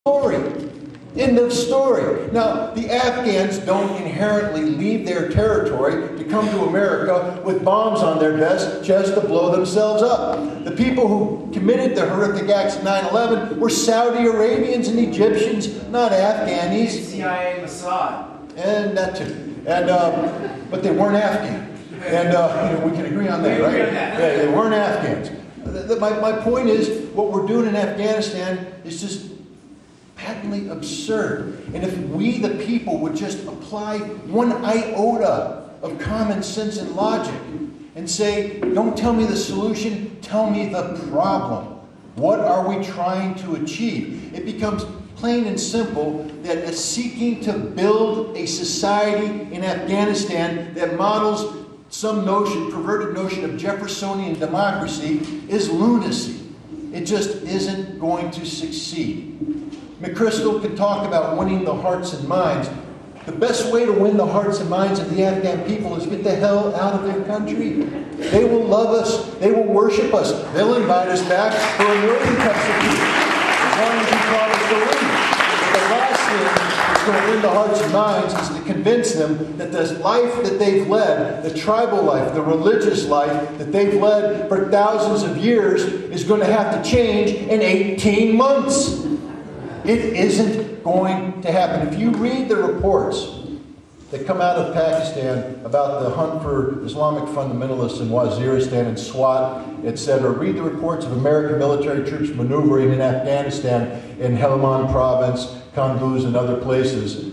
story. End of story. Now, the Afghans don't inherently leave their territory to come to America with bombs on their chest to blow themselves up. The people who committed the horrific acts of 9/11 were Saudi Arabians and Egyptians, not Afghanis. CIA, Mossad. And that too. And, but they weren't Afghan. And we can agree on that, right? Yeah, they weren't Afghans. My point is, what we're doing in Afghanistan is just patently absurd. And if we, the people, would just apply one iota of common sense and logic and say, don't tell me the solution, tell me the problem. What are we trying to achieve? It becomes plain and simple that seeking to build a society in Afghanistan that models some notion, perverted notion of Jeffersonian democracy is lunacy. It just isn't going to succeed. McChrystal can talk about winning the hearts and minds. The best way to win the hearts and minds of the Afghan people is get the hell out of their country. They will love us. They will worship us. They'll invite us back for a million cups of tea, as long as we promise to leave. But the last thing that's going to win the hearts and minds is to convince them that the life that they've led, the tribal life, the religious life that they've led for thousands of years is going to have to change in 18 months. It isn't going to happen. If you read the reports that come out of Pakistan about the hunt for Islamic fundamentalists in Waziristan and Swat, etc., read the reports of American military troops maneuvering in Afghanistan, in Helmand province, Kunduz, and other places.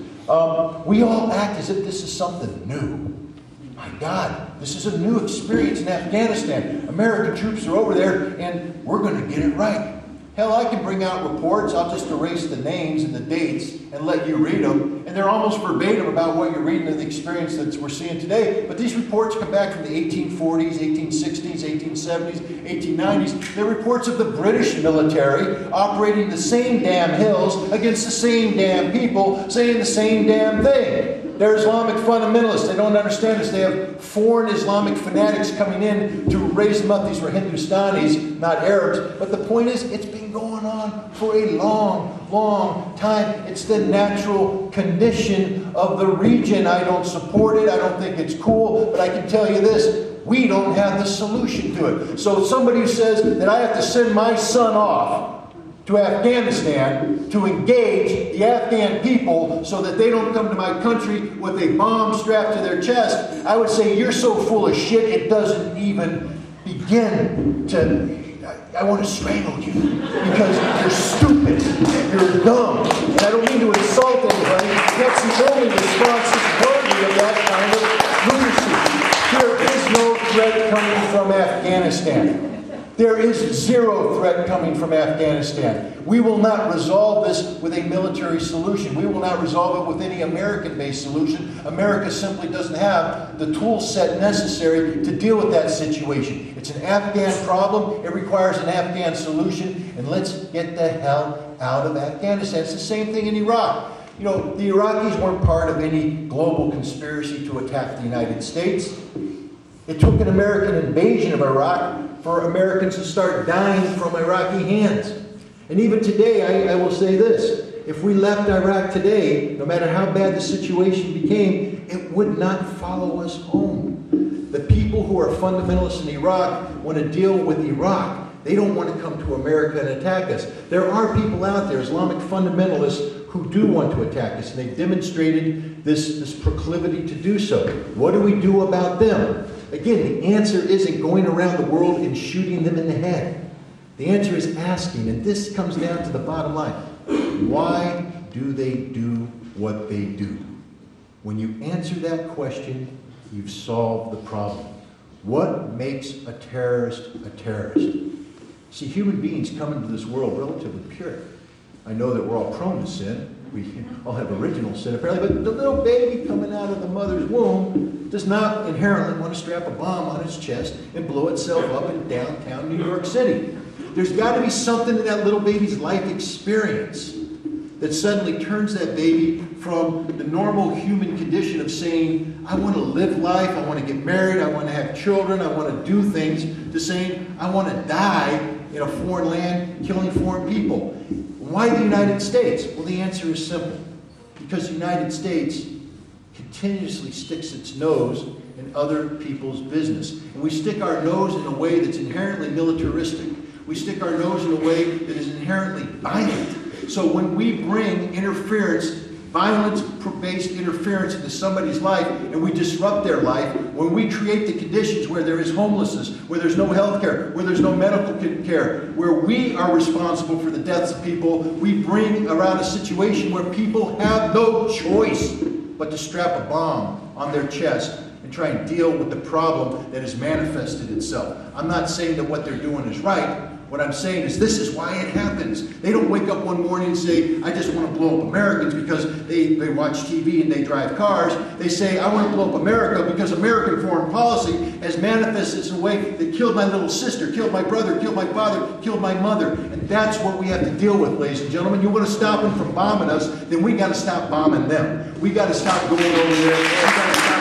We all act as if this is something new. My God, this is a new experience in Afghanistan. American troops are over there, and we're going to get it right. Hell, I can bring out reports. I'll just erase the names and the dates and let you read them. And they're almost verbatim about what you're reading and the experience that we're seeing today. But these reports come back from the 1840s, 1860s, 1870s, 1890s. They're reports of the British military operating the same damn hills against the same damn people, saying the same damn thing. They're Islamic fundamentalists. They don't understand this. They have foreign Islamic fanatics coming in to raise them up. These were Hindustanis, not Arabs. But the point is, it's been going on for a long, long time. It's the natural condition of the region. I don't support it. I don't think it's cool. But I can tell you this, we don't have the solution to it. So somebody who says that I have to send my son off to Afghanistan to engage the Afghan people so that they don't come to my country with a bomb strapped to their chest, I would say you're so full of shit it doesn't even begin to... I want to strangle you because you're stupid, you're dumb, and I don't mean to insult anybody. That's the only response that's worthy of that kind of lunacy. There is no threat coming from Afghanistan. There is zero threat coming from Afghanistan. We will not resolve this with a military solution. We will not resolve it with any American-based solution. America simply doesn't have the tool set necessary to deal with that situation. It's an Afghan problem. It requires an Afghan solution. And let's get the hell out of Afghanistan. It's the same thing in Iraq. You know, the Iraqis weren't part of any global conspiracy to attack the United States. It took an American invasion of Iraq for Americans to start dying from Iraqi hands. And even today, I will say this. If we left Iraq today, no matter how bad the situation became, it would not follow us home. The people who are fundamentalists in Iraq want to deal with Iraq. They don't want to come to America and attack us. There are people out there, Islamic fundamentalists, who do want to attack us, and they've demonstrated this proclivity to do so. What do we do about them? Again, the answer isn't going around the world and shooting them in the head. The answer is asking, and this comes down to the bottom line. Why do they do what they do? When you answer that question, you've solved the problem. What makes a terrorist a terrorist? See, human beings come into this world relatively pure. I know that we're all prone to sin. We all have original sin apparently, but the little baby coming out of the mother's womb does not inherently want to strap a bomb on its chest and blow itself up in downtown New York City. There's got to be something in that little baby's life experience that suddenly turns that baby from the normal human condition of saying, I want to live life, I want to get married, I want to have children, I want to do things, to saying, I want to die in a foreign land, killing foreign people. Why the United States? Well, the answer is simple. Because the United States continuously sticks its nose in other people's business. And we stick our nose in a way that's inherently militaristic. We stick our nose in a way that is inherently violent. So when we bring interference, violence-based interference into somebody's life, and we disrupt their life, when we create the conditions where there is homelessness, where there's no health care, where there's no medical care, where we are responsible for the deaths of people, we bring around a situation where people have no choice but to strap a bomb on their chest and try and deal with the problem that has manifested itself. I'm not saying that what they're doing is right. What I'm saying is this is why it happens. They don't wake up one morning and say, I just want to blow up Americans because they watch TV and they drive cars. They say, I want to blow up America because American foreign policy has manifested in a way that killed my little sister, killed my brother, killed my father, killed my mother. And that's what we have to deal with, ladies and gentlemen. You want to stop them from bombing us, then we got to stop bombing them. We got to stop going over there. We got to stop